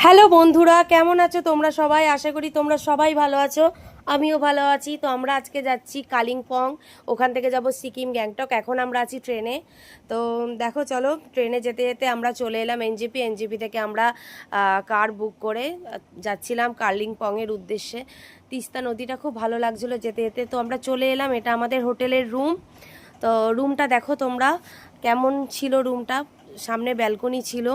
Hello বন্ধুরা, কেমন আছো তোমরা সবাই? আশা করি তোমরা সবাই ভালো আছো। আমিও ভালো আছি। তো আমরা আজকে যাচ্ছি কালিম্পং, ওখান থেকে যাব সিকিম, গ্যাংটক। এখন আমরা আছি ট্রেনে। তো দেখো, চলো, ট্রেনে যেতে যেতে আমরা চলে এলাম এনজেপি থেকে আমরা কার বুক করে যাচ্ছিলাম কালিম্পংয়ের উদ্দেশ্যে। তিস্তা নদীটা খুব ভালো লাগছিলো যেতে যেতে। তো আমরা চলে এলাম, এটা আমাদের হোটেলের রুম। তো রুমটা দেখো তোমরা, কেমন ছিল রুমটা। সামনে ব্যালকনি ছিল,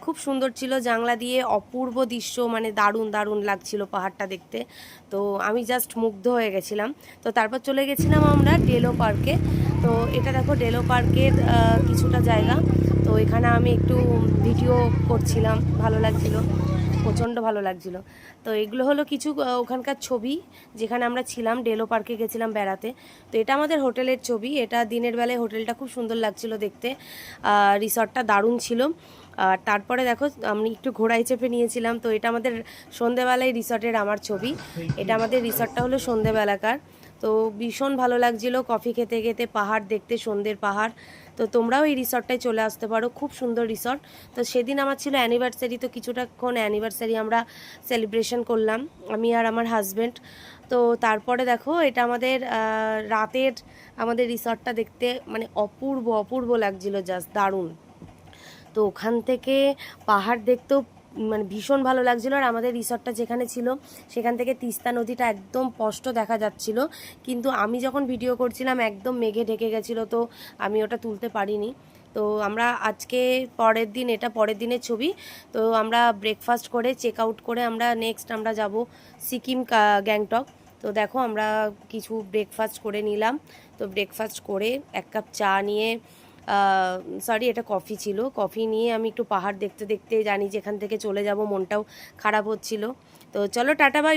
খুব সুন্দর ছিল, জানলা দিয়ে অপূর্ব দৃশ্য, মানে দারুণ দারুণ লাগছিল পাহাড়টা দেখতে। তো আমি জাস্ট মুগ্ধ হয়ে গেছিলাম। তো তারপর চলে গেছিলাম আমরা ডেলো পার্কে। তো এটা দেখো ডেলো পার্কের কিছুটা জায়গা। তো এখানে আমি একটু ভিডিও করছিলাম, ভালো লাগছিল, প্রচণ্ড ভালো লাগছিল। তো এগুলো হলো কিছু ওখানকার ছবি, যেখানে আমরা ছিলাম, ডেলো পার্কে গেছিলাম বেড়াতে। তো এটা আমাদের হোটেলের ছবি। এটা দিনের বেলায় হোটেলটা খুব সুন্দর লাগছিল দেখতে, রিসর্টটা দারুণ ছিল। আর তারপরে দেখো আমি একটু ঘোড়ায় চেপে নিয়েছিলাম। তো এটা আমাদের সন্ধেবেলায় রিসর্টের আমার ছবি। এটা আমাদের রিসর্টটা হলো সন্ধেবেলাকার। তো ভীষণ ভালো লাগছিল কফি খেতে খেতে পাহাড় দেখতে, সন্ধ্যের পাহাড়। তো তোমরাও এই রিসর্টটায় চলে আসতে পারো, খুব সুন্দর রিসর্ট। তো সেদিন আমার ছিল অ্যানিভার্সারি, তো কিছুটাক্ষণ অ্যানিভার্সারি আমরা সেলিব্রেশন করলাম, আমি আর আমার হাজব্যান্ড। তো তারপরে দেখো এটা আমাদের রাতের আমাদের রিসর্টটা দেখতে মানে অপূর্ব অপূর্ব লাগছিল, জাস্ট দারুণ। তো ওখান থেকে পাহাড় দেখতেও মানে ভীষণ ভালো লাগছিলো। আর আমাদের রিসর্টটা যেখানে ছিল সেখান থেকে তিস্তা নদীটা একদম স্পষ্ট দেখা যাচ্ছিল। কিন্তু আমি যখন ভিডিও করছিলাম একদম মেঘে ঢেকে গেছিলো, তো আমি ওটা তুলতে পারিনি। তো আমরা আজকে পরের দিন, এটা পরের দিনের ছবি। তো আমরা ব্রেকফাস্ট করে চেক আউট করে আমরা নেক্সট আমরা যাব সিকিম, গ্যাংটক। তো দেখো আমরা কিছু ব্রেকফাস্ট করে নিলাম। তো ব্রেকফাস্ট করে এক কাপ চা নিয়ে, সরি এটা কফি ছিল, কফি নিয়ে আমি একটু পাহাড় দেখতে দেখতে জানি যেখান থেকে চলে যাব, মনটাও খারাপ হচ্ছিল। তো চলো টাটা বাই।